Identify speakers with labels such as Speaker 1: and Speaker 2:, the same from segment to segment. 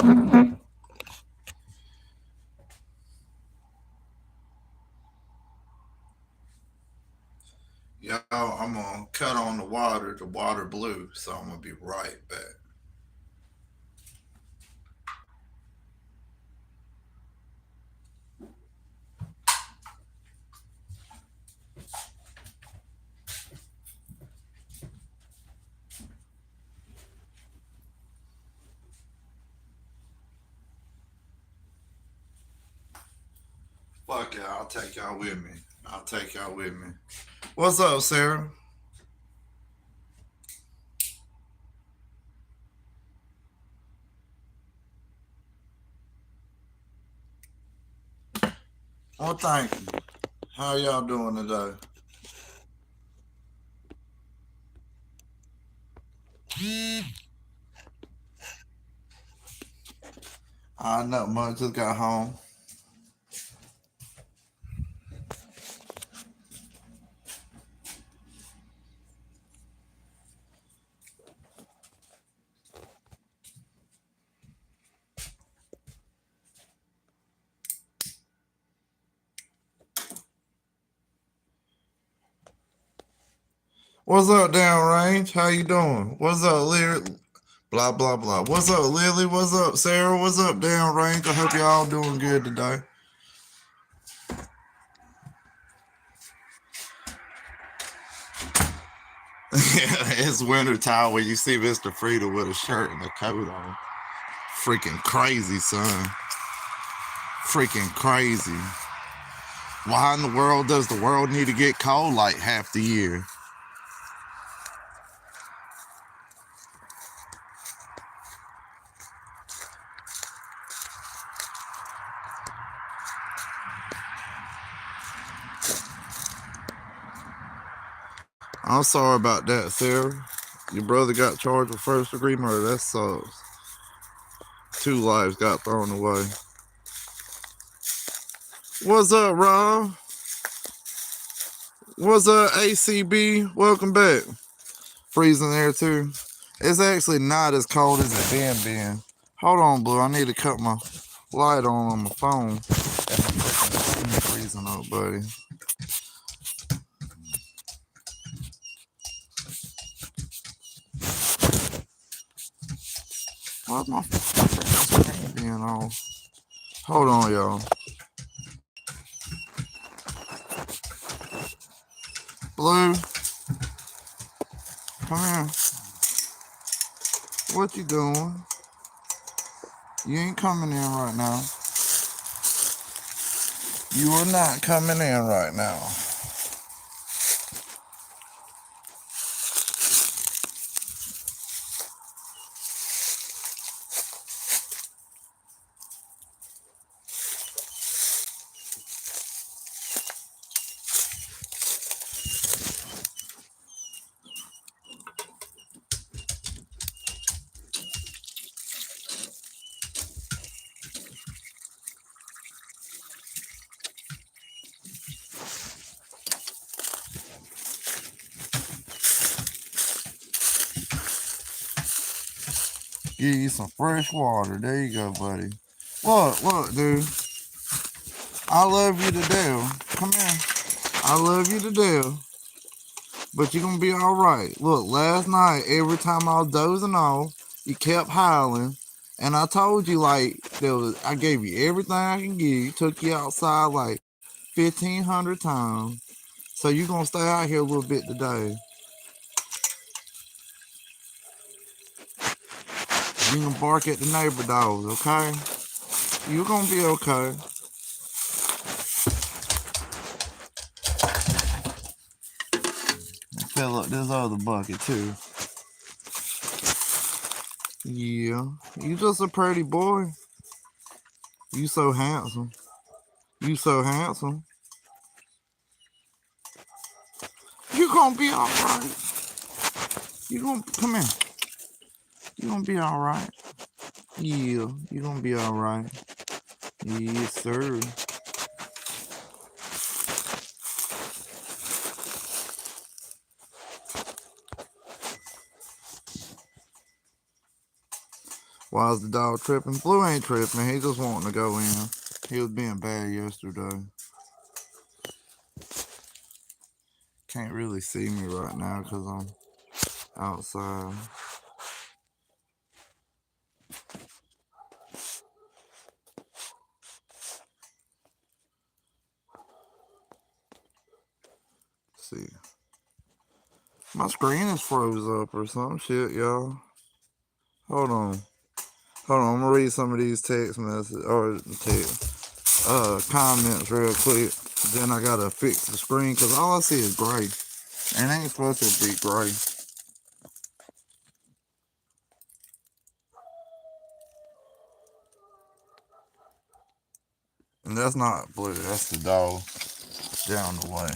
Speaker 1: Y'all, I'm gonna cut on the water blue, so I'm gonna be right back. Fuck it, I'll take y'all with me. I'll take y'all with me. What's up, Sarah? Well, thank you. How y'all doing today? I know much. Just got home. What's up, downrange? How you doing? What's up, Lyric? Blah blah blah. What's up, Lily? What's up, Sarah? What's up, downrange? I hope y'all doing good today. It's winter time when you see Mr.freedom with a shirt and a coat on. Freaking crazy, son. Freaking crazy. Why in the world does the world need to get cold like half the year? I'm sorry about that, Sarah. Your brother got charged with first-degree murder. That sucks. Two lives got thrown away. What's up, Rob? What's up, ACB? Welcome back. Freezing there, too. It's actually not as cold as it been. Hold on, Blue. I need to cut my light on my phone. And I'm freezing up, buddy. Why's my screen being off? Hold on, y'all. Blue, come here. What you doing? You ain't coming in right now. You are not coming in right now. Give you some fresh water. There you go, buddy. Look, dude. I love you to death. Come here. I love you to death. But you're gonna be alright. Look, last night, every time I was dozing off, you kept howling. And I told you like I gave you everything I can give you, took you outside like 1,500 times. So you're gonna stay out here a little bit today. You can bark at the neighbor dogs, okay? You're gonna be okay. Fill up this other bucket too. Yeah, you just a pretty boy. You so handsome. You so handsome. You gonna be all right. You gonna come here. You gonna be all right. Yeah, you gonna be all right. Yes, sir. Why is the dog tripping? Blue ain't tripping. He just wanting to go in. He was being bad yesterday. Can't really see me right now because I'm outside. Let's see. My screen is froze up or some shit, y'all. Hold on. Hold on, I'm gonna read some of these text messages or comments real quick. Then I gotta fix the screen because all I see is gray. And it ain't supposed to be gray. And that's not blue, that's the dog down the way.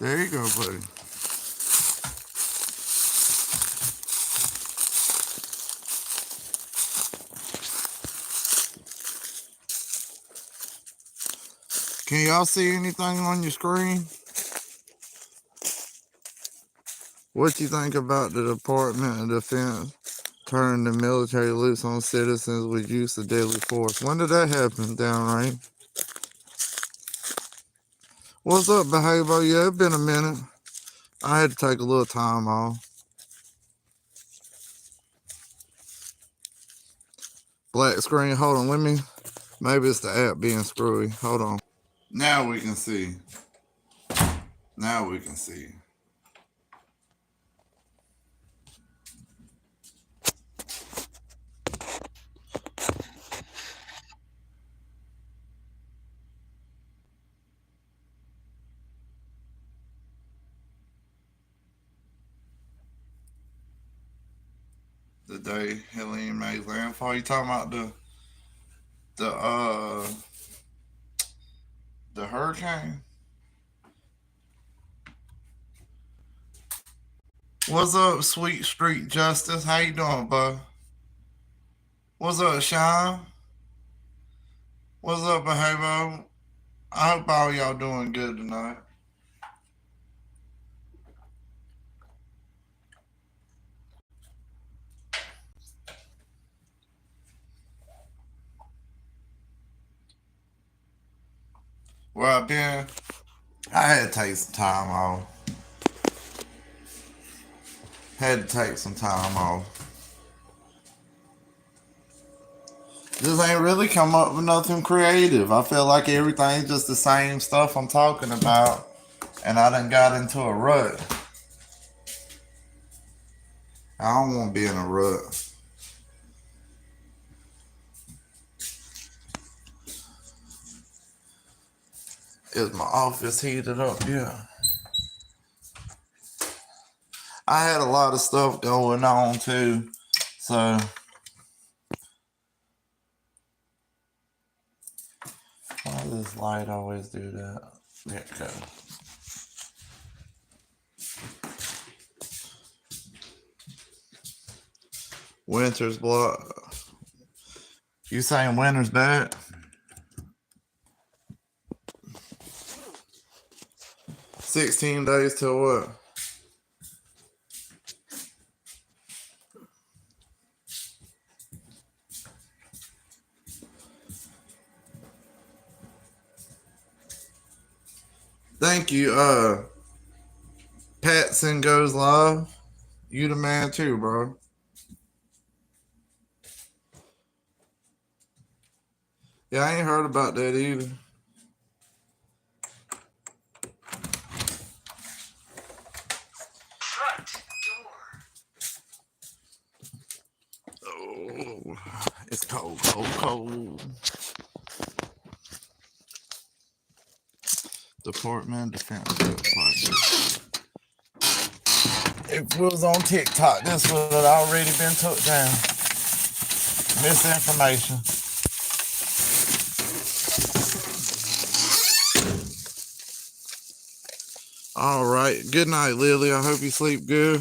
Speaker 1: There you go, buddy. Can y'all see anything on your screen? What you think about the Department of Defense turning the military loose on citizens with use of deadly force? When did that happen, downright? What's up, Behavo? Yeah, it's been a minute. I had to take a little time off. Black screen, hold on, maybe it's the app being screwy. Hold on. Now we can see. Now we can see. The day Helene made landfall. You talking about the hurricane? What's up, Sweet Street Justice? How you doing, bud? What's up, Sean? What's up, Behavo? I hope all y'all doing good tonight. Well, I had to take some time off. Had to take some time off. Just ain't really come up with nothing creative. I feel like everything's just the same stuff I'm talking about. And I done got into a rut. I don't want to be in a rut. Is my office heated up? Yeah. I had a lot of stuff going on too. So why does this light always do that? There it goes. Winter's block. You saying winter's bad? $16 days till what? Thank you. Patson goes live. You the man too, bro. Yeah, I ain't heard about that either. Oh, it's cold, cold, cold. Department of Defense. If it was on TikTok, this would have already been took down. Misinformation. All right. Good night, Lily. I hope you sleep good.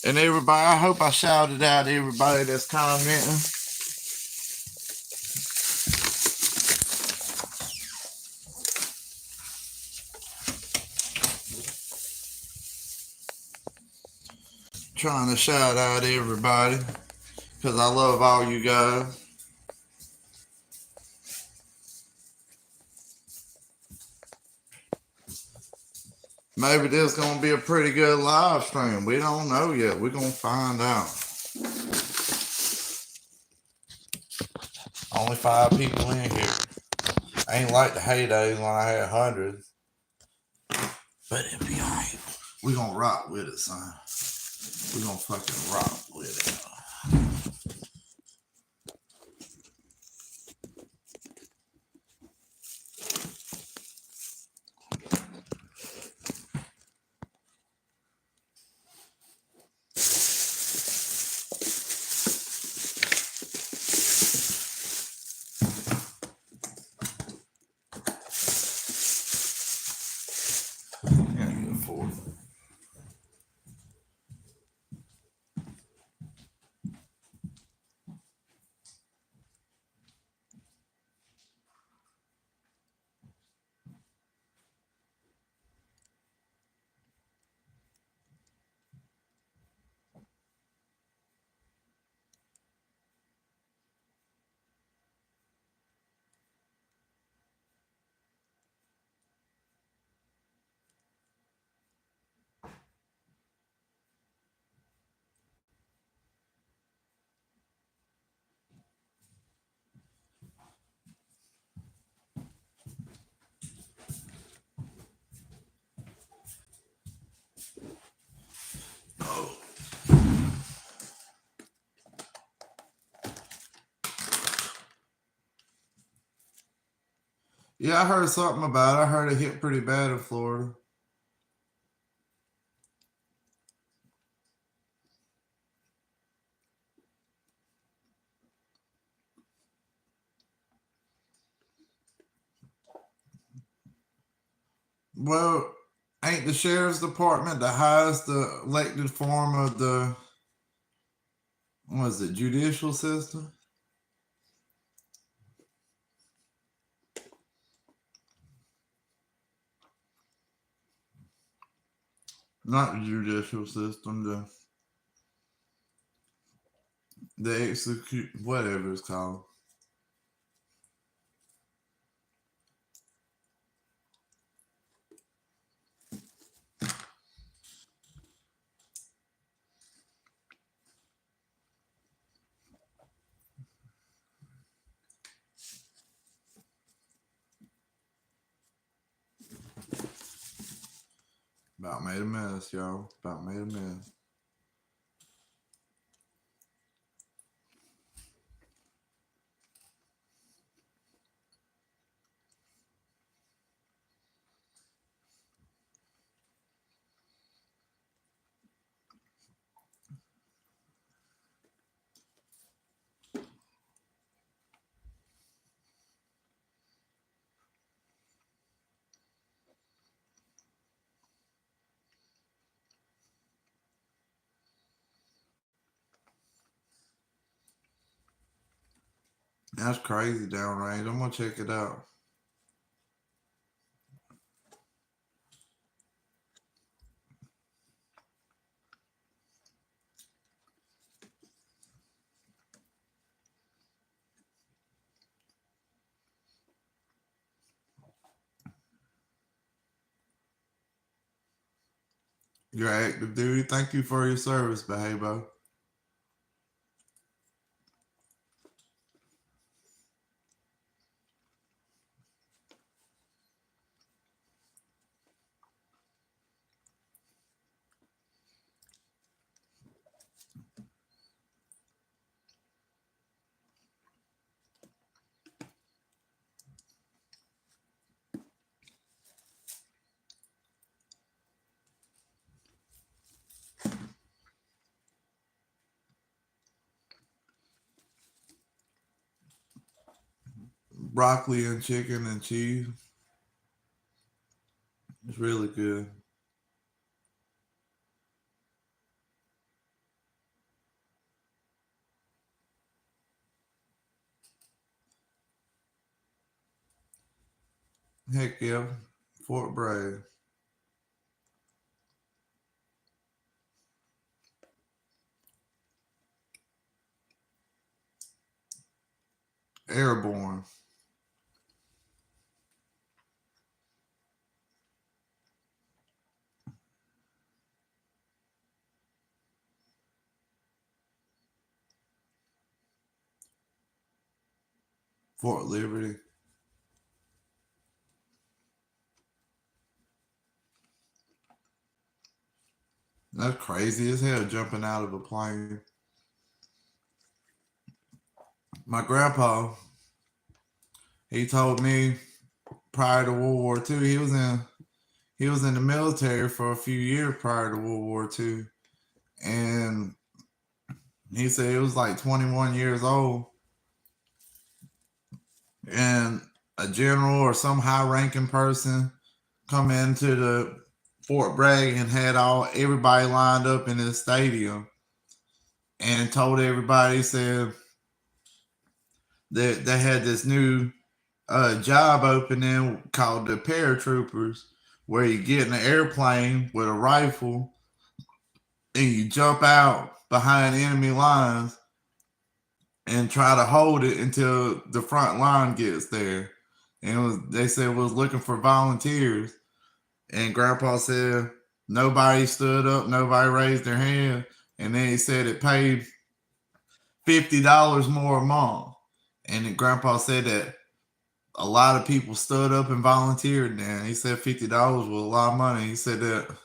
Speaker 1: And everybody, I hope I shouted out everybody that's commenting. Trying to shout out everybody because I love all you guys. Maybe this is going to be a pretty good live stream. We don't know yet. We're going to find out. Only 5 people in here. Ain't like the heydays when I had hundreds. But it'll be alright. We're going to rock with it, son. We're going to fucking rock with it. Oh. Yeah, I heard something about it. I heard it hit pretty bad in Florida. Well, ain't the sheriff's department the highest elected form of the, what is it, judicial system? Not the judicial system, the execute, whatever it's called. About made a mess, y'all. About made a mess. That's crazy downrange. I'm gonna check it out. You're active duty. Thank you for your service, Bahabo. Broccoli and chicken and cheese. It's really good. Heck yeah. Fort Bragg. Airborne. Fort Liberty. That's crazy as hell jumping out of a plane. My grandpa, he told me prior to World War II, he was in the military for a few years prior to World War II. And he said it was like 21 years old, and a general or some high ranking person come into the Fort Bragg and had all everybody lined up in the stadium and told everybody, said that they had this new job opening called the paratroopers, where you get in an airplane with a rifle and you jump out behind enemy lines and try to hold it until the front line gets there. And they said was looking for volunteers. And Grandpa said nobody stood up, nobody raised their hand. And then he said it paid $50 more a month. And then Grandpa said that a lot of people stood up and volunteered then. He said $50 was a lot of money. He said that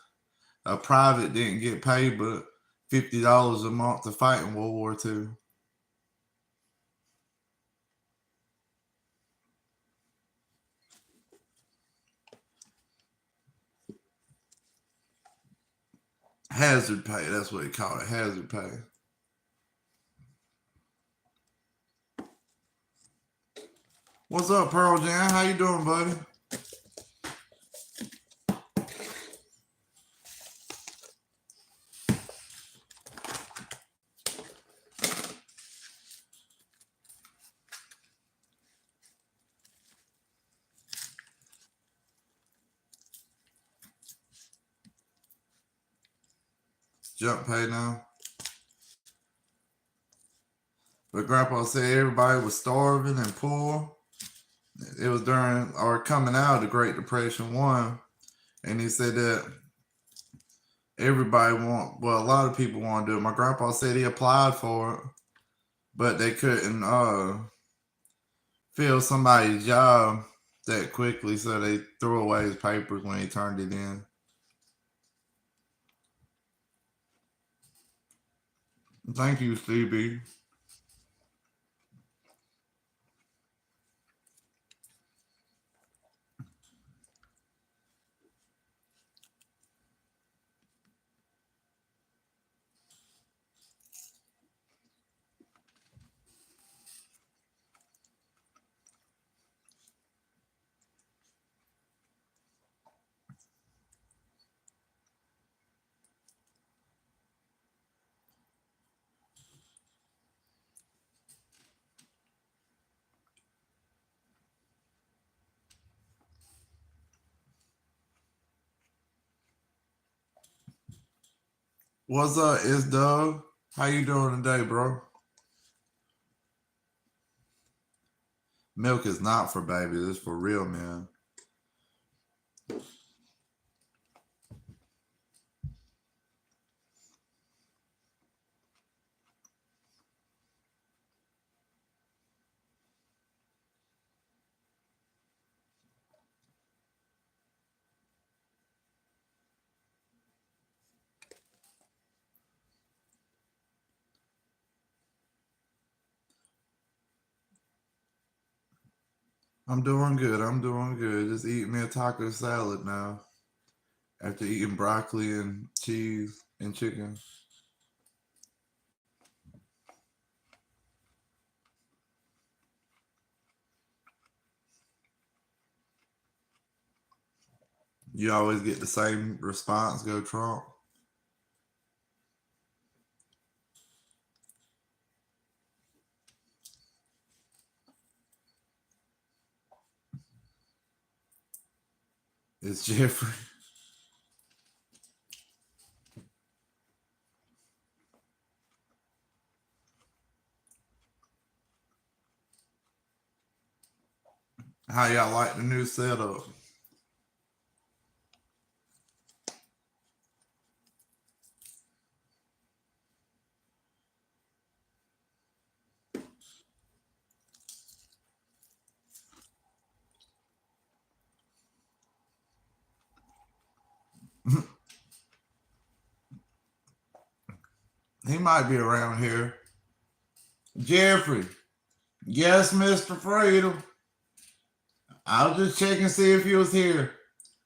Speaker 1: a private didn't get paid but $50 a month to fight in World War II. Hazard pay, that's what they call it, hazard pay. What's up, Pearl Jam? How you doing, buddy? Jump pay now. But Grandpa said everybody was starving and poor. It was during or coming out of the Great Depression one, and he said that a lot of people want to do it. My grandpa said he applied for it, but they couldn't fill somebody's job that quickly, so they threw away his papers when he turned it in. Thank you, Stevie. What's up, it's Doug? How you doing today, bro? Milk is not for babies, it's for real men. I'm doing good. I'm doing good. Just eating me a taco salad now after eating broccoli and cheese and chicken. You always get the same response, go Trump. It's Jeffrey. How y'all like the new setup? He might be around here. Jeffrey. Yes, Mr. Freedom. I was just checking to see if you was here.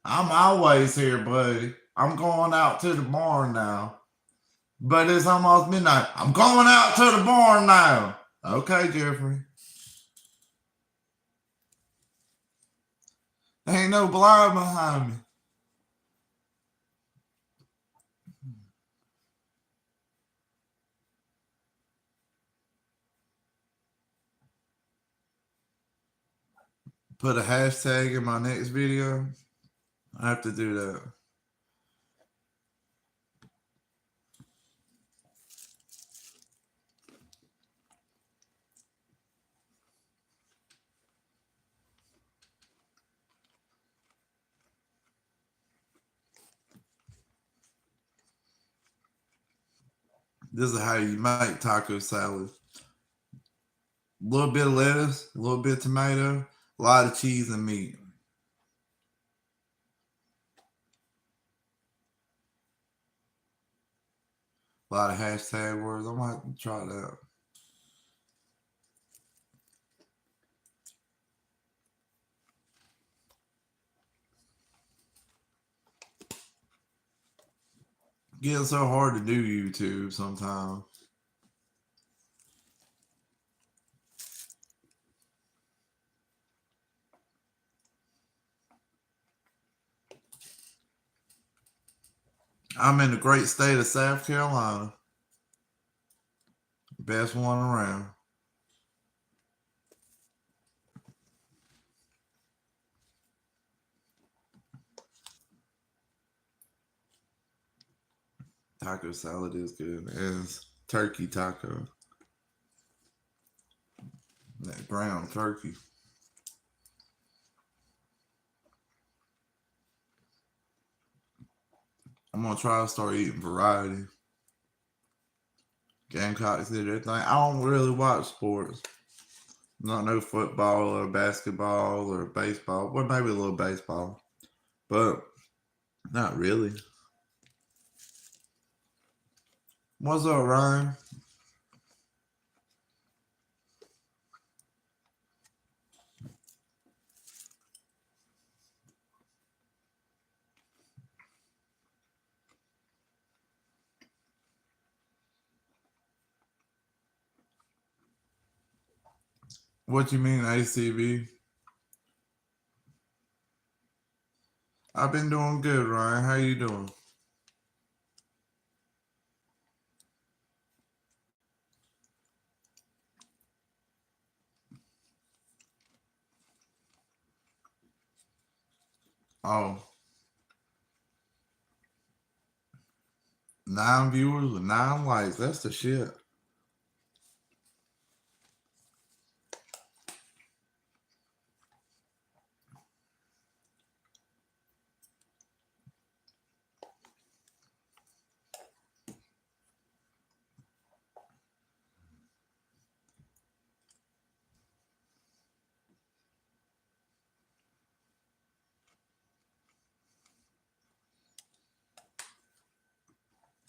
Speaker 1: I'm always here, buddy. I'm going out to the barn now. But it's almost midnight. I'm going out to the barn now. Okay, Jeffrey. There ain't no blind behind me. Put a hashtag in my next video. I have to do that. This is how you make taco salad. A little bit of lettuce, a little bit of tomato, a lot of cheese and meat. A lot of hashtag words. I might have to try that. Getting so hard to do YouTube sometimes. I'm in the great state of South Carolina. Best one around. Taco salad is good. It's turkey taco. That ground turkey. I'm gonna try to start eating variety. Gamecocks did everything. I don't really watch sports. Not no football or basketball or baseball. Well, maybe a little baseball, but not really. What's up, Ryan? What you mean, ACB? I've been doing good, Ryan. How you doing? Oh, 9 viewers with 9 likes. That's the shit.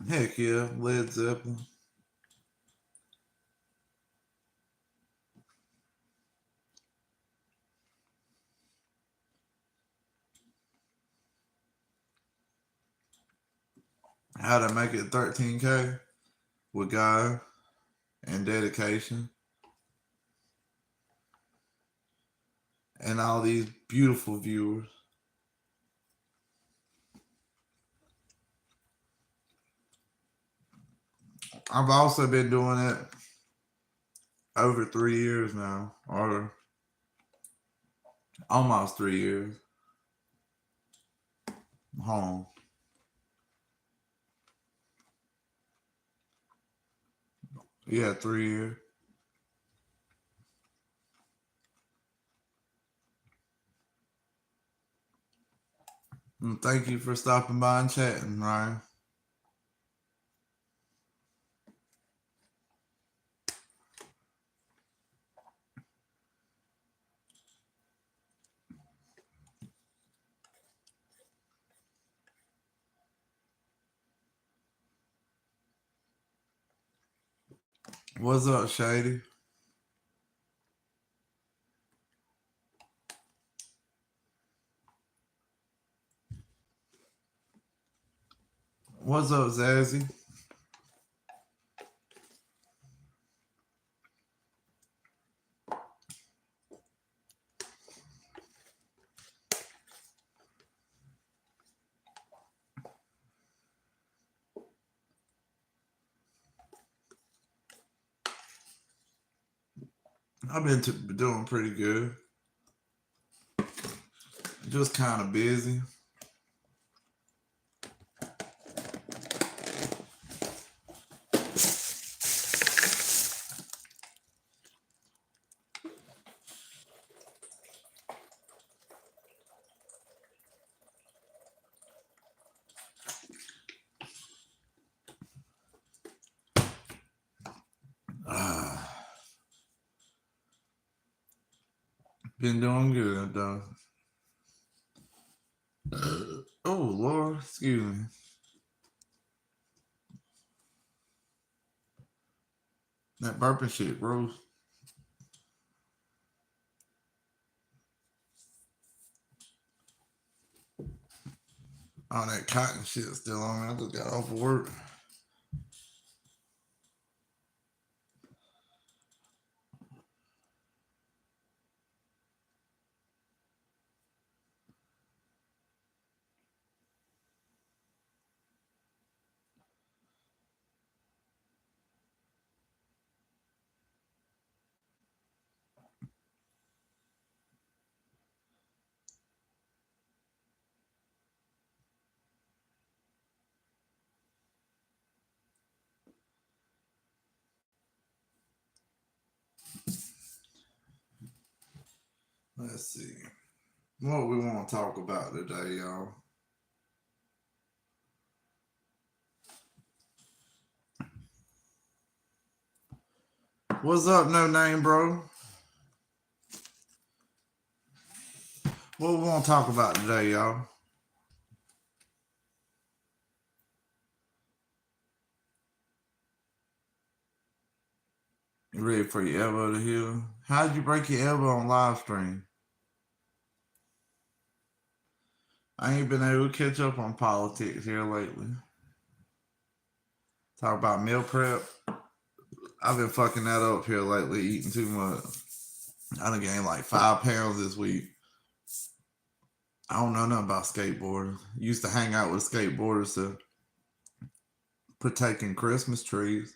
Speaker 1: Heck yeah, Led Zeppelin. How to make it 13K with God and dedication and all these beautiful viewers. I've also been doing it over 3 years now, or almost 3 years. home. Yeah, 3 years. And thank you for stopping by and chatting, Ryan. What's up, Shady? What's up, Zazzy? I've been doing pretty good. Just kind of busy. Been doing good, though. Oh, Lord, excuse me. That burping shit, bro. All that cotton shit still on me. I just got off of work. Let's see. What we want to talk about today, y'all? What's up, no name, bro? What we want to talk about today, y'all? You ready for your elbow to heal? How'd you break your elbow on live stream? I ain't been able to catch up on politics here lately. Talk about meal prep. I've been fucking that up here lately, eating too much. I done gained like 5 pounds this week. I don't know nothing about skateboarding. Used to hang out with skateboarders to partake in Christmas trees.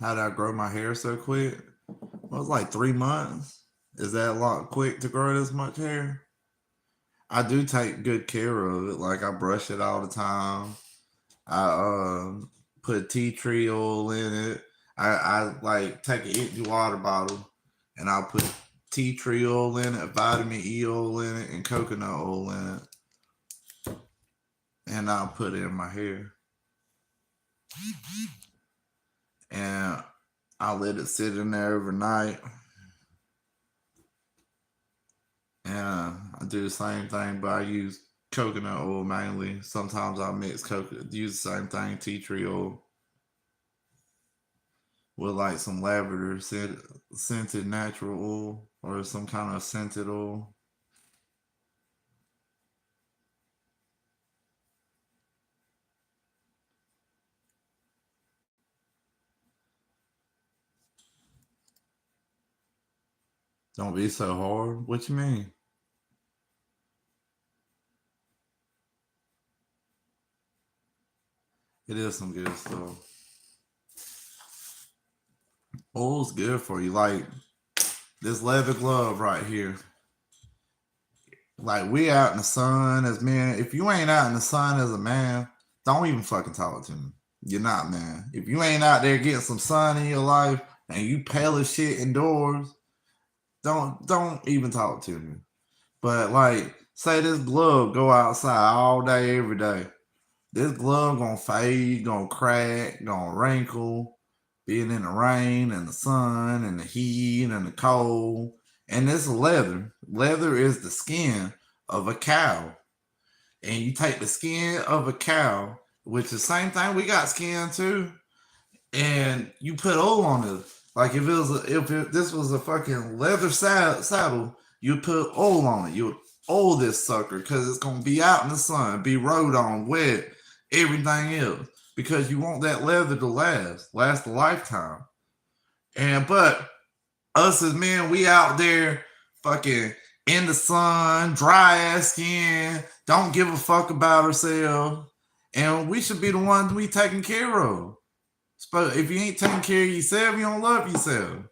Speaker 1: How did I grow my hair so quick? Well, it was like 3 months. Is that a lot quick to grow this much hair? I do take good care of it. Like I brush it all the time. I put tea tree oil in it. I like take an empty water bottle and I'll put tea tree oil in it, vitamin E oil in it, and coconut oil in it. And I'll put it in my hair. And I'll let it sit in there overnight. And I do the same thing, but I use coconut oil mainly. Sometimes I mix use the same thing, tea tree oil, with like some lavender scented natural oil or some kind of scented oil. Don't be so hard. What you mean? It is some good stuff. Oil's good for you. Like this leather glove right here. Like we out in the sun as men. If you ain't out in the sun as a man, don't even fucking talk to me. You're not, man. If you ain't out there getting some sun in your life and you pale as shit indoors, don't even talk to me. But like, say this glove go outside all day, every day. This glove gonna fade, gonna crack, gonna wrinkle, being in the rain and the sun and the heat and the cold. And this leather. Leather is the skin of a cow. And you take the skin of a cow, which is the same thing, we got skin too, and you put oil on it. Like if this was a fucking leather saddle, you put oil on it. You would oil this sucker because it's gonna be out in the sun, be rode on, wet, everything else. Because you want that leather to last a lifetime. And but us as men, we out there fucking in the sun, dry ass skin, don't give a fuck about ourselves. And we should be the ones we taking care of. If you ain't taking care of yourself, you don't love yourself.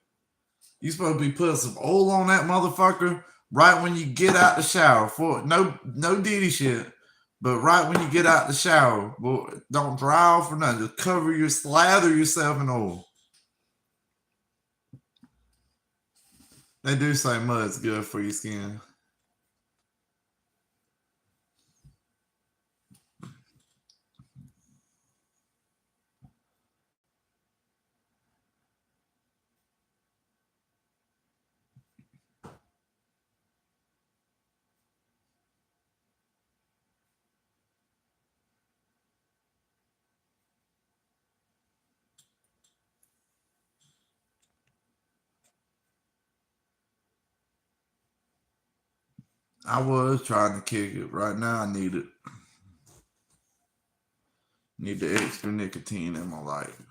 Speaker 1: You supposed to be putting some oil on that motherfucker right when you get out the shower. For no Diddy shit. But right when you get out the shower, don't dry off or nothing. Just slather yourself in oil. They do say mud's good for your skin. I was trying to kick it. Right now, I need it. Need the extra nicotine in my life.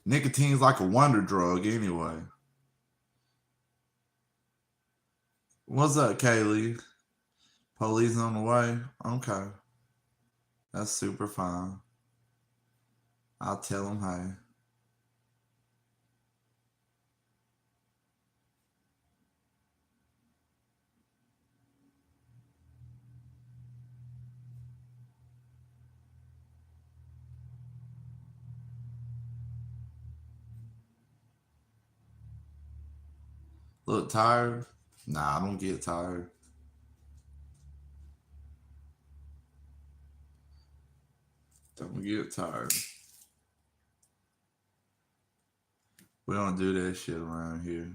Speaker 1: Nicotine's like a wonder drug, anyway. What's up, Kaylee? Police on the way? Okay. That's super fine. I'll tell them, hey. Look, tired? Nah, I don't get tired. Don't get tired. We don't do that shit around here.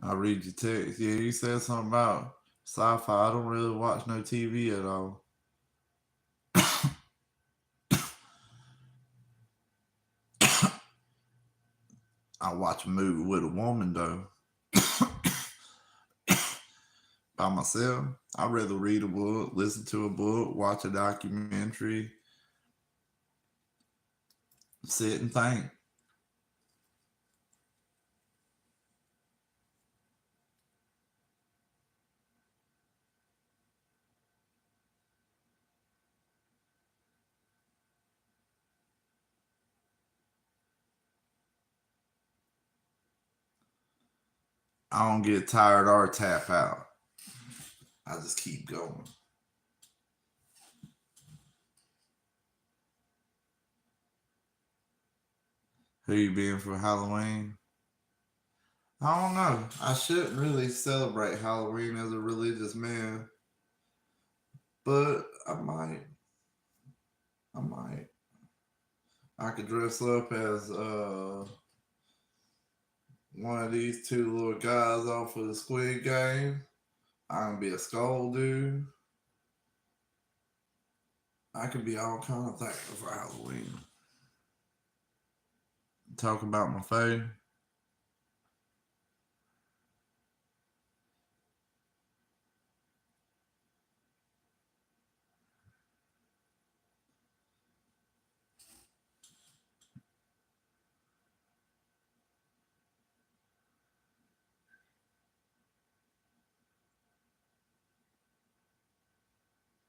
Speaker 1: I read your text. Yeah, you said something about sci-fi. I don't really watch no TV at all. I watch a movie with a woman though. By myself, I'd rather read a book, listen to a book, watch a documentary, sit and think. I don't get tired or tap out. I just keep going. Who you being for Halloween? I don't know. I shouldn't really celebrate Halloween as a religious man, but I might. I might. I could dress up as one of these two little guys off of the Squid Game. I can be a skull dude. I could be all kind of things for Halloween. Talk about my face.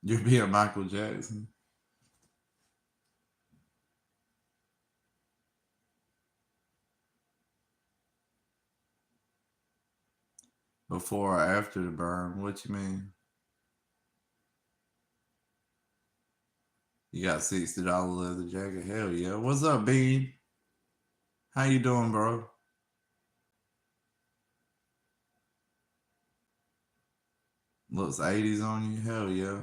Speaker 1: You're being Michael Jackson. Before or after the burn? What you mean? You got $60 leather jacket? Hell yeah. What's up, Bean? How you doing, bro? Looks 80s on you? Hell yeah.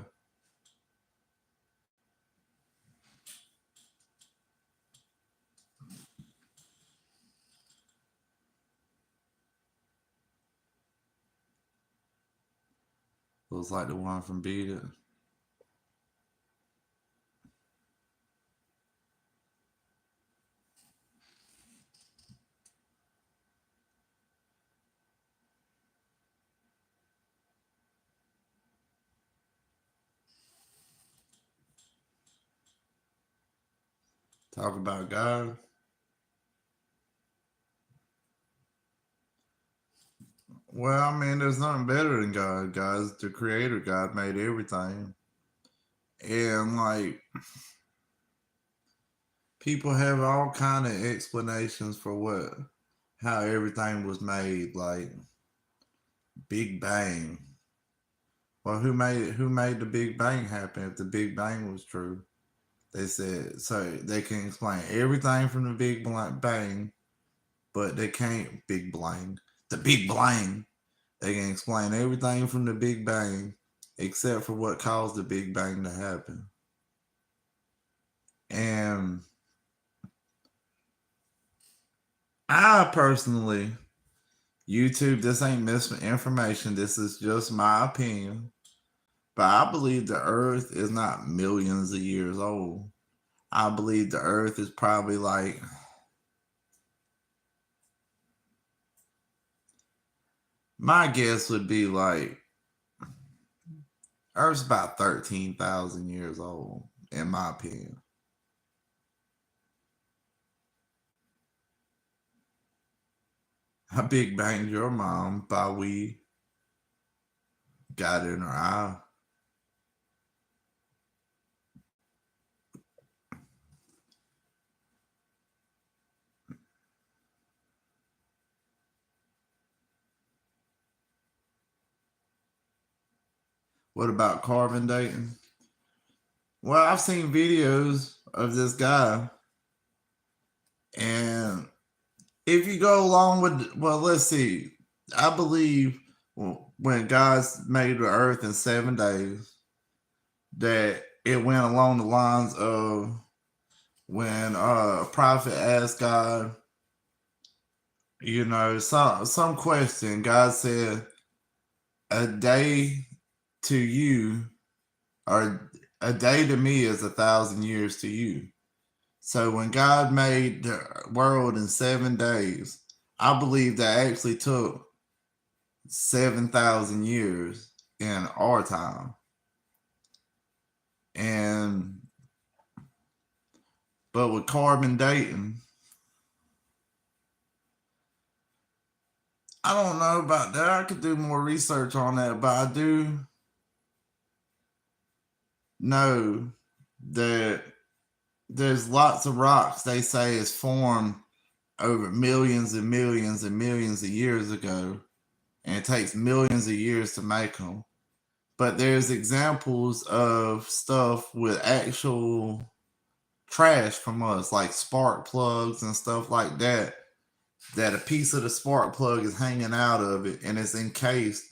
Speaker 1: Looks like the one from Beat It. Talk about God. Well, I mean, there's nothing better than God. God's the creator. God made everything. And like people have all kind of explanations for how everything was made, like Big Bang. Well, who made the Big Bang happen if the Big Bang was true? They said so they can explain everything from the Bang, but they can't Big Bang. The Big Bang. They can explain everything from the Big Bang except for what caused the Big Bang to happen. And I personally, YouTube, this ain't misinformation. This is just my opinion. But I believe the earth is not millions of years old. I believe the earth is probably like, my guess would be like, earth's about 13,000 years old, in my opinion. I big banged your mom by we got in her eye. What about carbon dating? Well, I've seen videos of this guy, and if you go along with, well, let's see. I believe when God made the earth in 7 days, that it went along the lines of when a prophet asked God, some question. God said, "A day to you, or a day to me, is 1,000 years to you." So when God made the world in 7 days, I believe that actually took 7,000 years in our time. And but with carbon dating, I don't know about that. I could do more research on that, but I do know that there's lots of rocks they say is formed over millions and millions and millions of years ago, and it takes millions of years to make them. But there's examples of stuff with actual trash from us, like spark plugs and stuff like that, that a piece of the spark plug is hanging out of it and it's encased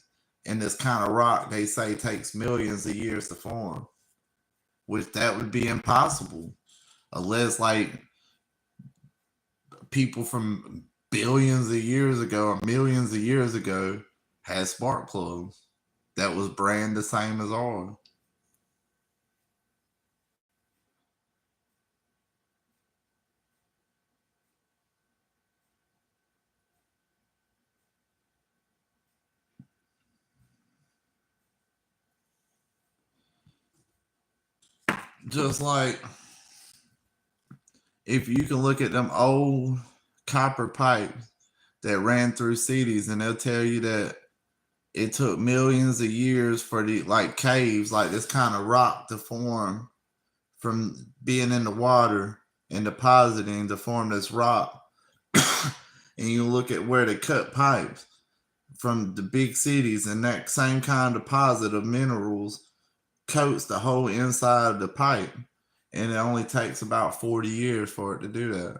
Speaker 1: in this kind of rock they say takes millions of years to form, which that would be impossible unless like people from billions of years ago or millions of years ago had spark plugs that was brand the same as ours. Just like if you can look at them old copper pipes that ran through cities, and they'll tell you that it took millions of years for the like caves, like this kind of rock to form from being in the water and depositing to form this rock. And you look at where they cut pipes from the big cities, and that same kind of deposit of minerals coats the whole inside of the pipe. And it only takes about 40 years for it to do that.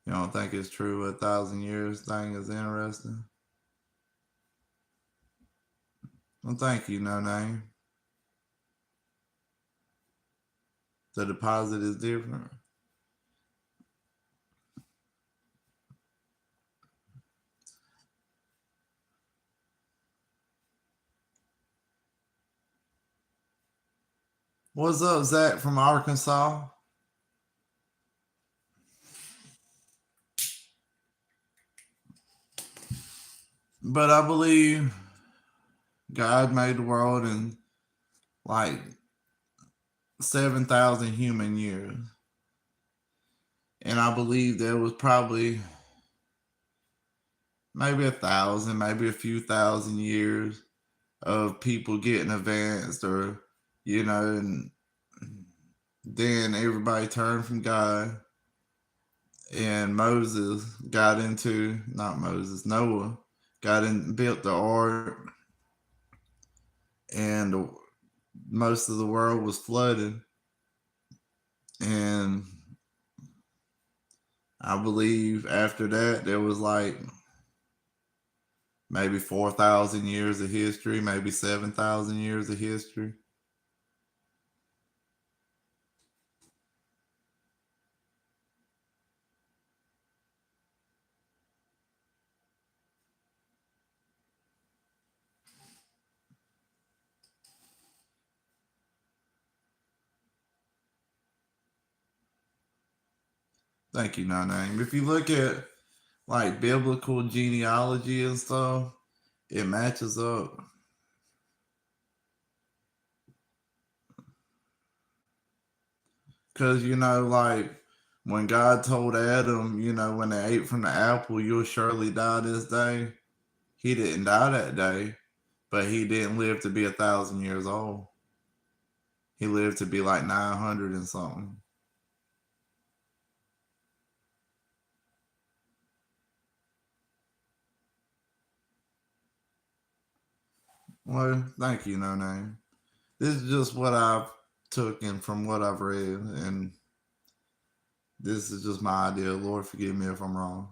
Speaker 1: You don't think it's true? 1,000 years thing is interesting. Well, thank you, No Name. The deposit is different. What's up, Zach from Arkansas? But I believe God made the world in like 7,000 human years. And I believe there was probably maybe 1,000, maybe a few thousand years of people getting advanced, or, and then everybody turned from God, and Moses got into, not Moses, Noah got in, built the ark, and most of the world was flooded. And I believe after that there was like maybe 4,000 years of history, maybe 7,000 years of history. Thank you, Name. If you look at like biblical genealogy and stuff, it matches up. Because, like when God told Adam, when they ate from the apple, you'll surely die this day. He didn't die that day, but he didn't live to be 1,000 years old. He lived to be like 900 and something. Well, thank you, No Name. This is just what I've took and from what I've read, and this is just my idea. Lord, forgive me if I'm wrong.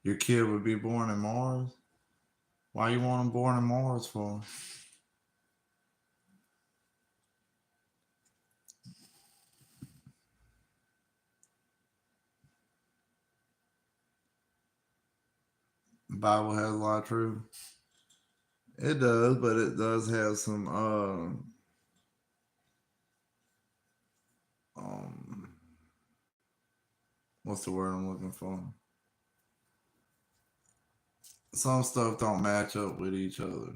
Speaker 1: Your kid would be born in Mars? Why you want him born in Mars for? The Bible has a lot of truth. It does, but it does have some um what's the word I'm looking for? Some stuff don't match up with each other.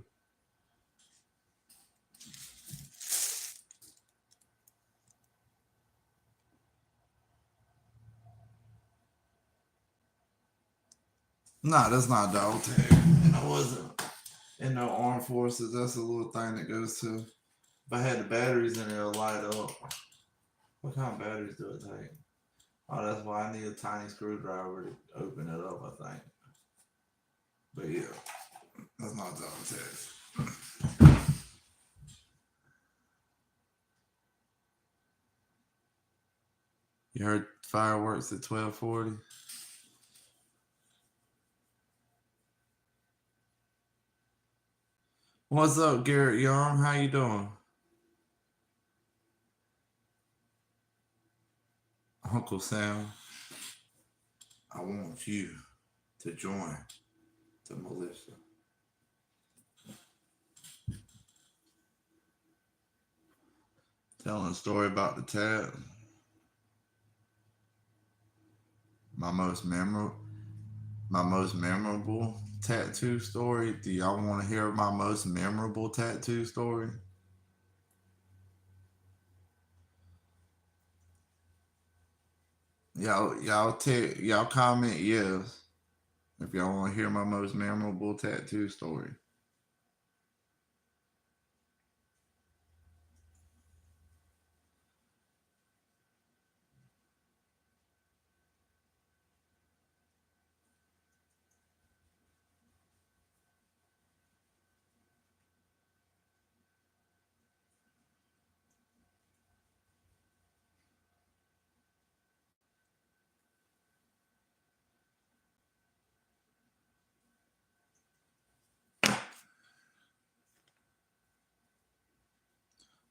Speaker 1: Nah, that's not dog tag. And I wasn't in no armed forces. That's a little thing that goes to. If I had the batteries in it, it'll light up. What kind of batteries do it take? Oh, that's why I need a tiny screwdriver to open it up, I think. But yeah, that's not dog tag. You heard fireworks at 12:40? What's up, Garrett Young? How you doing? Uncle Sam, I want you to join the militia. Telling a story about the tab. My most memorable tattoo story? Do y'all want to hear my most memorable tattoo story? Y'all comment yes if y'all want to hear my most memorable tattoo story.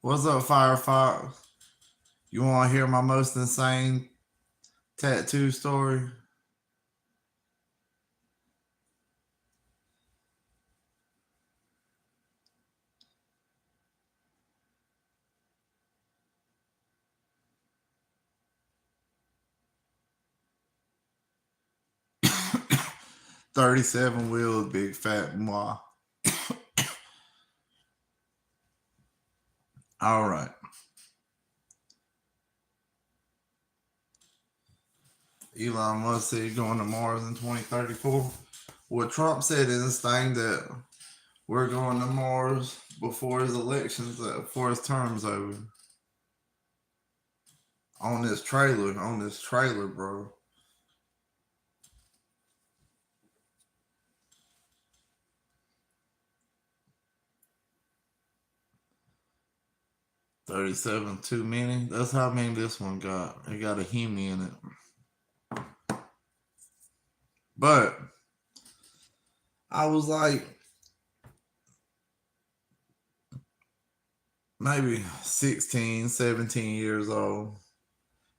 Speaker 1: What's up, Firefox? You want to hear my most insane tattoo story? 37 wheels, big fat moi. All right. Elon Musk said he's going to Mars in 2034. Well, Trump said in his thing that we're going to Mars before his elections, before his term's over. On this trailer, bro. $37 too many. That's how many this one got. It got a Hemi in it. But I was like maybe 16, 17 years old.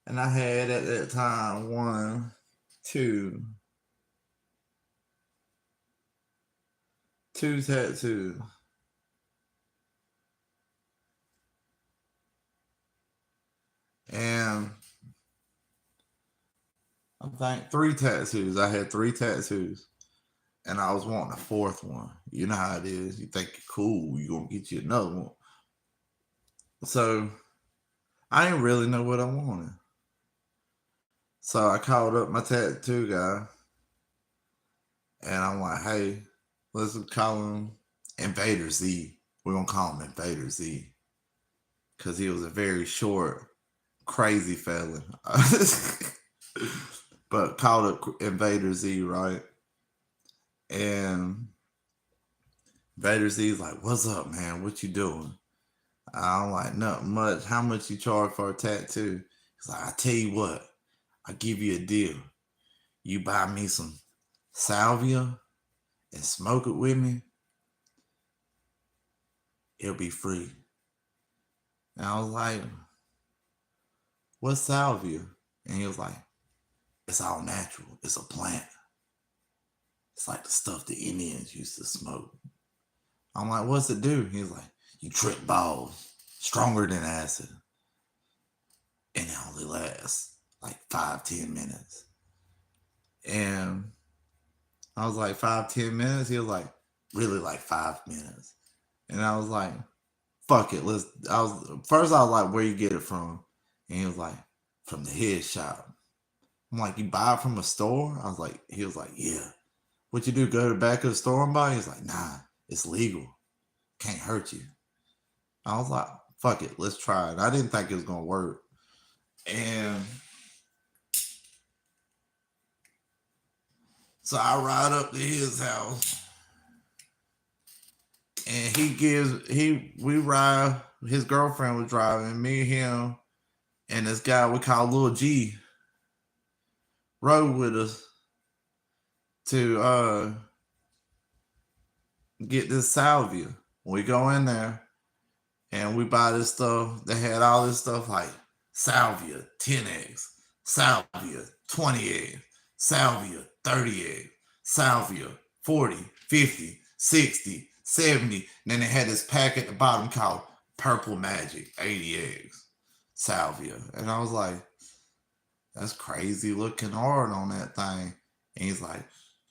Speaker 1: And I had at that time two tattoos. And I think three tattoos. I had three tattoos. And I was wanting a fourth one. You know how it is. You think you're cool, you're gonna get you another one. So I didn't really know what I wanted. So I called up my tattoo guy and I'm like, hey, let's call him Invader Z. We're gonna call him Invader Z. Cause he was a very short, crazy fella. But called up Invader Z, right? And Vader Z's like, what's up, man? What you doing? I'm like, nothing much. How much you charge for a tattoo? He's like, I tell you what, I give you a deal. You buy me some salvia and smoke it with me, it'll be free. And I was like, what's salvia? And he was like, it's all natural. It's a plant. It's like the stuff the Indians used to smoke. I'm like, what's it do? He's like, you trip balls stronger than acid. And it only lasts like 5-10 minutes. And I was like, 5-10 minutes? He was like, really like 5 minutes. And I was like, fuck it. I was like, where you get it from? And he was like, from the head shop. I'm like, you buy it from a store? He was like, yeah. What you do? Go to the back of the store and buy it? He's like, nah, it's legal. Can't hurt you. I was like, fuck it, let's try it. I didn't think it was gonna work. And so I ride up to his house and we ride, his girlfriend was driving, me, him, and this guy we call Lil G rode with us to get this salvia. We go in there and we buy this stuff. They had all this stuff like salvia 10x, salvia 20x, salvia 30x, salvia 40, 50, 60, 70. And then they had this pack at the bottom called Purple Magic 80x salvia. And I was like, that's crazy looking art on that thing. And he's like,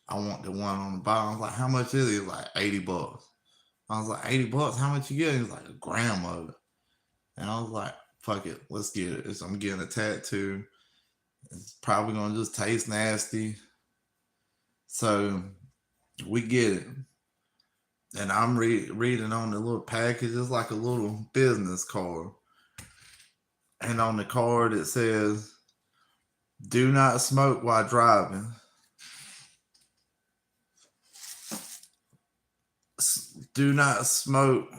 Speaker 1: I want the one on the bottom. I was like, how much is it? He was like, $80. I was like, $80? How much you get? He was like, a gram of it. And I was like, fuck it, let's get it. I'm getting a tattoo. It's probably gonna just taste nasty. So we get it. And I'm reading on the little package. It's like a little business card. And on the card it says, do not smoke while driving. Do not smoke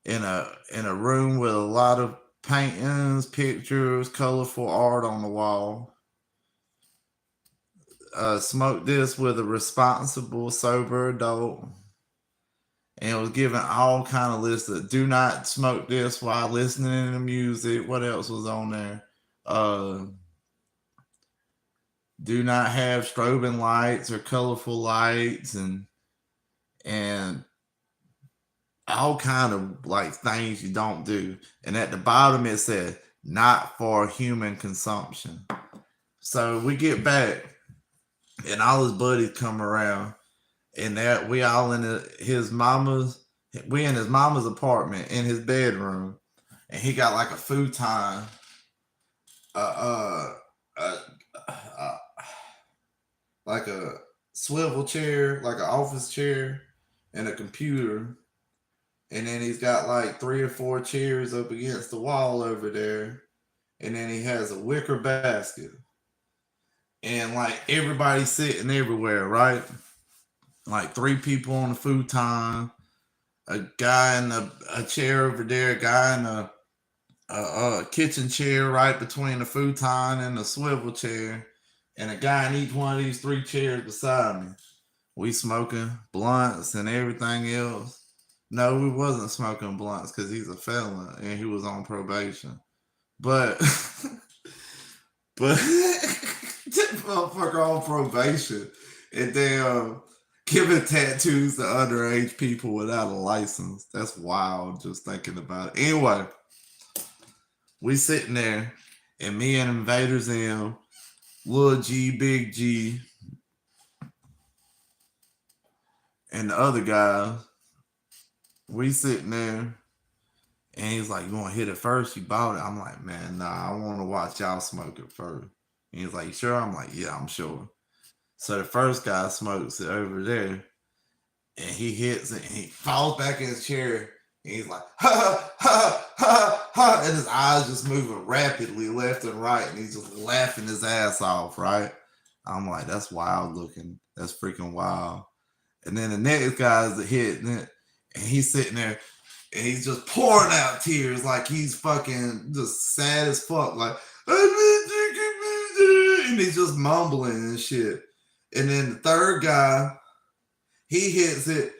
Speaker 1: in a room with a lot of paintings, pictures, colorful art on the wall. Smoke this with a responsible, sober adult. And it was given all kind of lists of do not smoke this while listening to music. What else was on there? Do not have strobing lights or colorful lights and all kind of like things you don't do. And at the bottom it said not for human consumption. So we get back and all his buddies come around, and that we all in his mama's apartment in his bedroom, and he got like a futon, like a swivel chair, like an office chair, and a computer, and then he's got like 3 or 4 chairs up against the wall over there, and then he has a wicker basket, and like everybody's sitting everywhere, right? Like 3 people on the futon, a guy in a chair over there, a guy in a kitchen chair right between the futon and the swivel chair, and a guy in each one of these 3 chairs beside me. We smoking blunts and everything else. No, we wasn't smoking blunts because he's a felon and he was on probation. But that motherfucker on probation and then giving tattoos to underage people without a license. That's wild just thinking about it. Anyway, we sitting there and me and Invaders M, Lil G, Big G, and the other guys, we sitting there and he's like, you want to hit it first? You bought it? I'm like, man, nah, I want to watch y'all smoke it first. And he's like, sure? I'm like, yeah, I'm sure. So the first guy smokes it over there and he hits it and he falls back in his chair and he's like, ha, ha, ha, ha, and his eyes just moving rapidly left and right and he's just laughing his ass off, right? I'm like, that's wild looking. That's freaking wild. And then the next guy's hitting it and he's sitting there and he's just pouring out tears like he's fucking just sad as fuck, like, and he's just mumbling and shit. And then the third guy, he hits it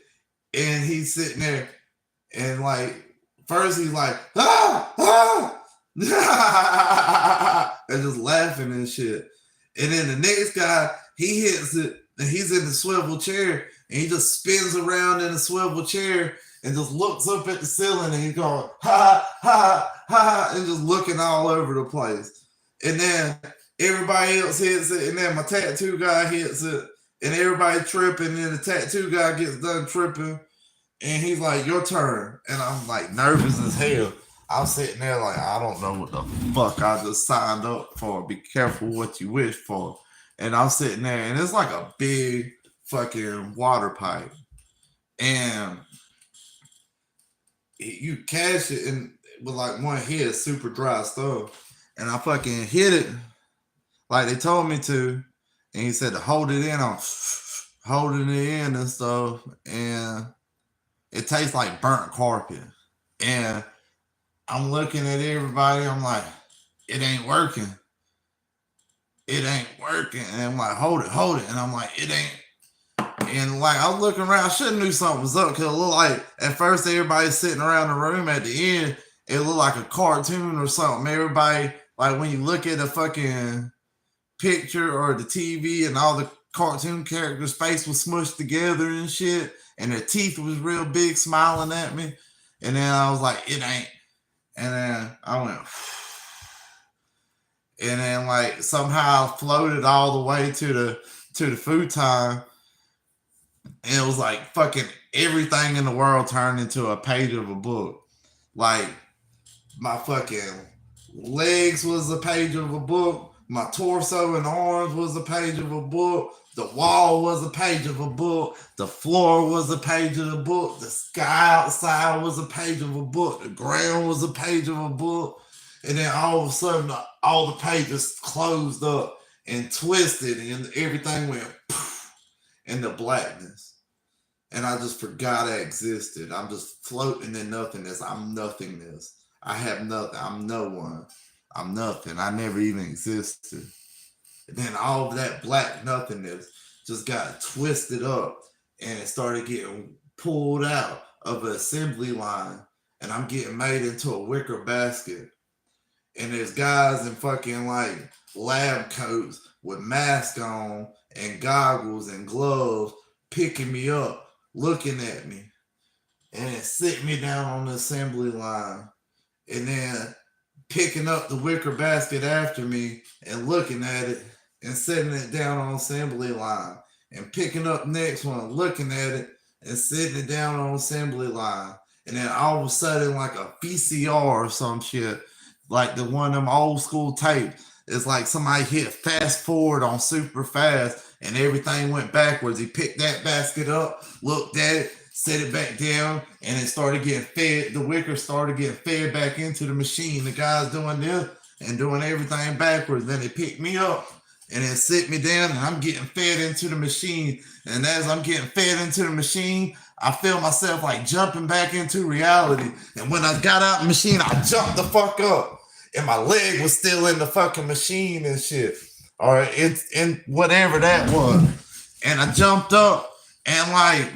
Speaker 1: and he's sitting there and like first he's like and just laughing and shit. And then the next guy, he hits it and he's in the swivel chair and he just spins around in the swivel chair and just looks up at the ceiling and he's going ha ha ha and just looking all over the place. And then everybody else hits it, and then my tattoo guy hits it, and everybody tripping, and then the tattoo guy gets done tripping, and he's like, your turn. And I'm like nervous as hell. I'm sitting there like, I don't know what the fuck I just signed up for. Be careful what you wish for. And I'm sitting there, and it's like a big fucking water pipe. And you catch it and with like one hit, super dry stuff. And I fucking hit it like they told me to. And he said to hold it in, I'm holding it in and stuff. And it tastes like burnt carpet. And I'm looking at everybody. I'm like, it ain't working. It ain't working. And I'm like, hold it. And I'm like, it ain't. And like, I was looking around. I should have knew something was up because it looked like at first everybody's sitting around the room. At the end, it looked like a cartoon or something. Everybody, like when you look at a fucking picture or the TV and all the cartoon characters' face was smushed together and shit, and their teeth was real big smiling at me. And then I was like, it ain't. And then I went, and then like somehow floated all the way to to the futon, and it was like fucking everything in the world turned into a page of a book. Like my fucking legs was a page of a book. My torso and arms was a page of a book. The wall was a page of a book. The floor was a page of a book. The sky outside was a page of a book. The ground was a page of a book. And then all of a sudden, all the pages closed up and twisted, and everything went poof into blackness. And I just forgot I existed. I'm just floating in nothingness. I'm nothingness. I have nothing. I'm no one. I'm nothing. I never even existed. And then all of that black nothingness just got twisted up, and it started getting pulled out of an assembly line, and I'm getting made into a wicker basket. And there's guys in fucking like lab coats with masks on and goggles and gloves picking me up, looking at me, and then sitting me down on the assembly line, and then picking up the wicker basket after me and looking at it and setting it down on assembly line, and picking up next one, looking at it and sitting it down on assembly line. And then all of a sudden, like a VCR or some shit, like the one of them old school tapes, it's like somebody hit fast forward on super fast and everything went backwards. He picked that basket up, looked at it, set it back down, and it started getting fed. The wicker started getting fed back into the machine. The guy's doing this and doing everything backwards. Then they picked me up and then sit me down, and I'm getting fed into the machine. And as I'm getting fed into the machine, I feel myself like jumping back into reality. And when I got out the machine, I jumped the fuck up, and my leg was still in the fucking machine and shit, or it's in whatever that was. And I jumped up, and like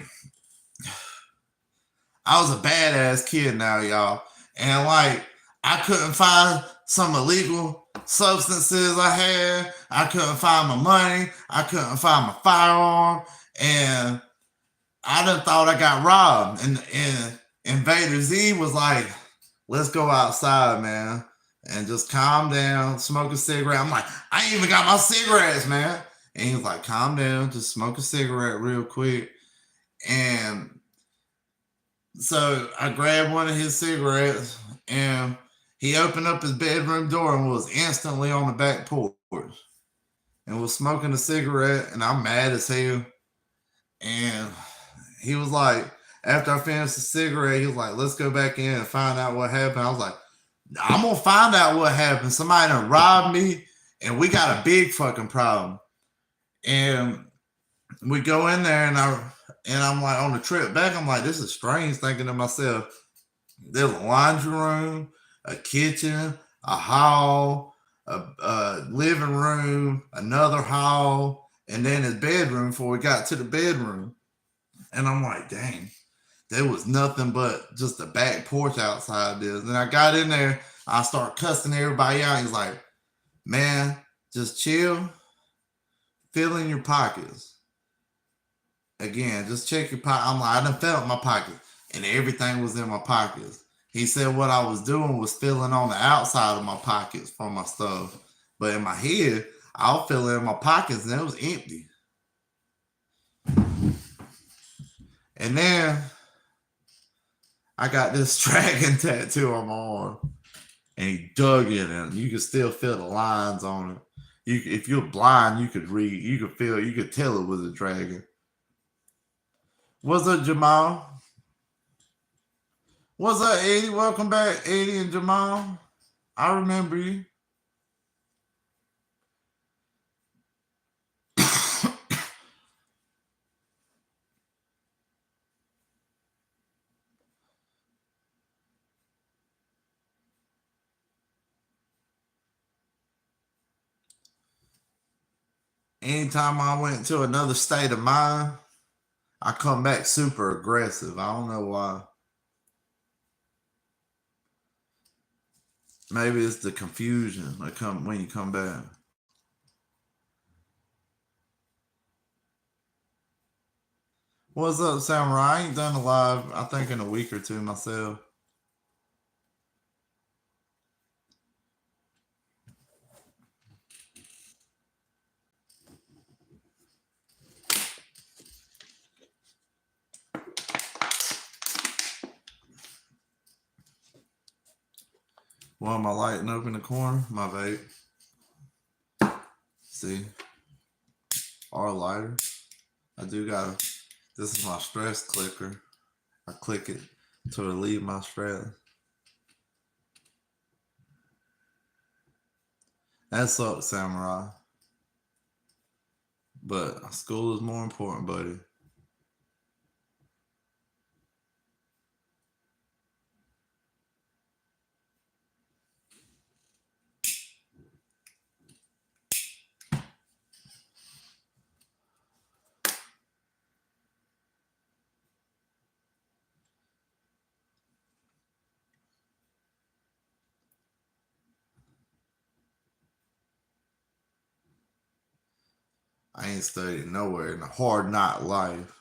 Speaker 1: I was a badass kid now, y'all. And like I couldn't find some illegal substances I had. I couldn't find my money. I couldn't find my firearm. And I done thought I got robbed. And Invader Z was like, let's go outside, man, and just calm down, smoke a cigarette. I'm like, I ain't even got my cigarettes, man. And he was like, calm down, just smoke a cigarette real quick. And so I grabbed one of his cigarettes, and he opened up his bedroom door and was instantly on the back porch and was smoking a cigarette. And I'm mad as hell. And he was like, after I finished the cigarette, he was like, let's go back in and find out what happened. I was like, I'm going to find out what happened. Somebody done robbed me, and we got a big fucking problem. And we go in there, and I'm like, on the trip back, I'm like, this is strange, thinking to myself, there's a laundry room, a kitchen, a hall, a living room, another hall, and then his bedroom before we got to the bedroom. And I'm like, dang, there was nothing but just the back porch outside this. And I got in there, I start cussing everybody out. He's like, man, just chill, fill in your pockets. Again, just check your pocket. I'm like, I done felt my pockets, and everything was in my pockets. He said what I was doing was filling on the outside of my pockets for my stuff. But in my head, I'll fill in my pockets, and it was empty. And then I got this dragon tattoo on my arm, and he dug in it, and you could still feel the lines on it. If you're blind, you could read, you could feel, you could tell it was a dragon. What's up, Jamal? What's up, Eddie? Welcome back, Eddie and Jamal. I remember you. Anytime I went to another state of mind, I come back super aggressive. I don't know why. Maybe it's the confusion that come when you come back. What's up, Samurai? I ain't done a live, I think, in a week or two myself. Why am I lighting up in the corner? My vape. See? Our lighter. I do got this is my stress clicker. I click it to relieve my stress. That's up, Samurai. But school is more important, buddy. I ain't studied nowhere in a hard knock life.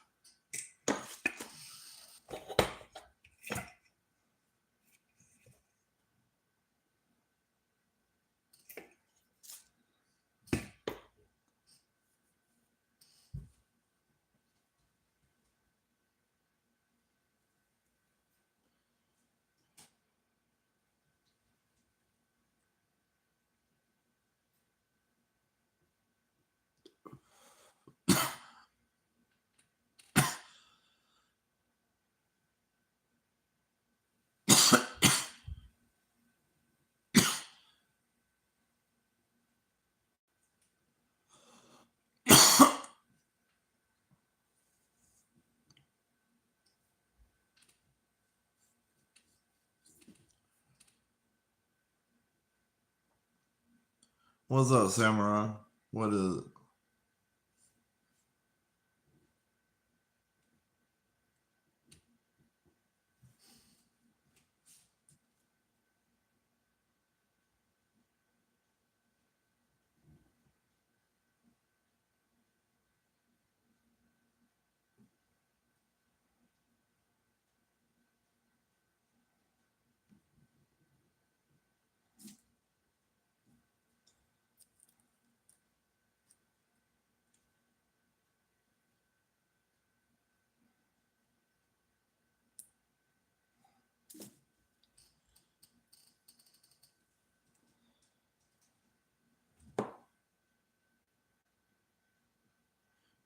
Speaker 1: What's up, Samurai? What is it?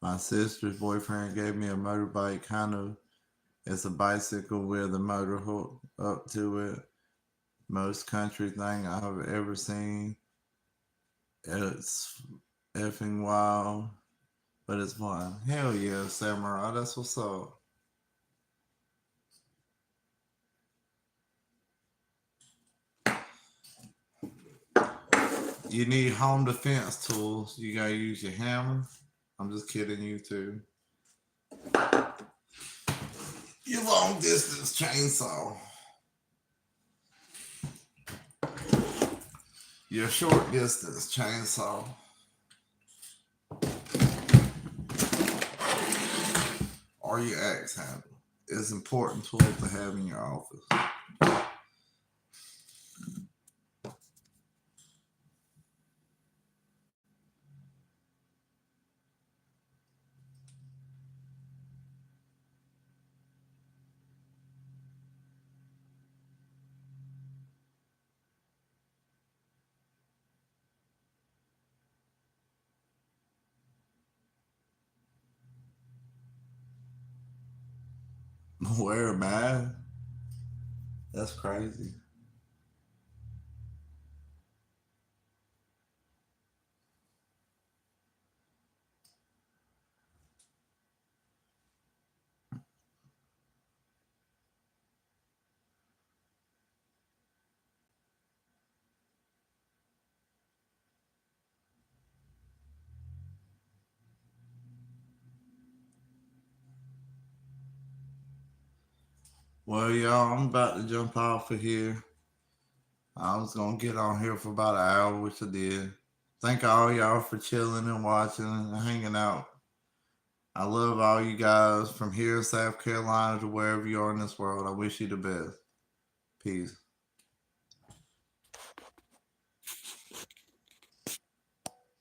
Speaker 1: My sister's boyfriend gave me a motorbike, kind of. It's a bicycle with a motor hooked up to it. Most country thing I've ever seen. It's effing wild, but it's fun. Hell yeah, Samurai, that's what's up. You need home defense tools. You gotta use your hammer. I'm just kidding you too. Your long distance chainsaw. Your short distance chainsaw. Or your axe handle. It's important tool to have in your office. Wear a mask? That's crazy. Well, y'all, I'm about to jump off of here. I was gonna get on here for about an hour, which I did. Thank all y'all for chilling and watching and hanging out. I love all you guys from here, South Carolina, to wherever you are in this world. I wish you the best. Peace.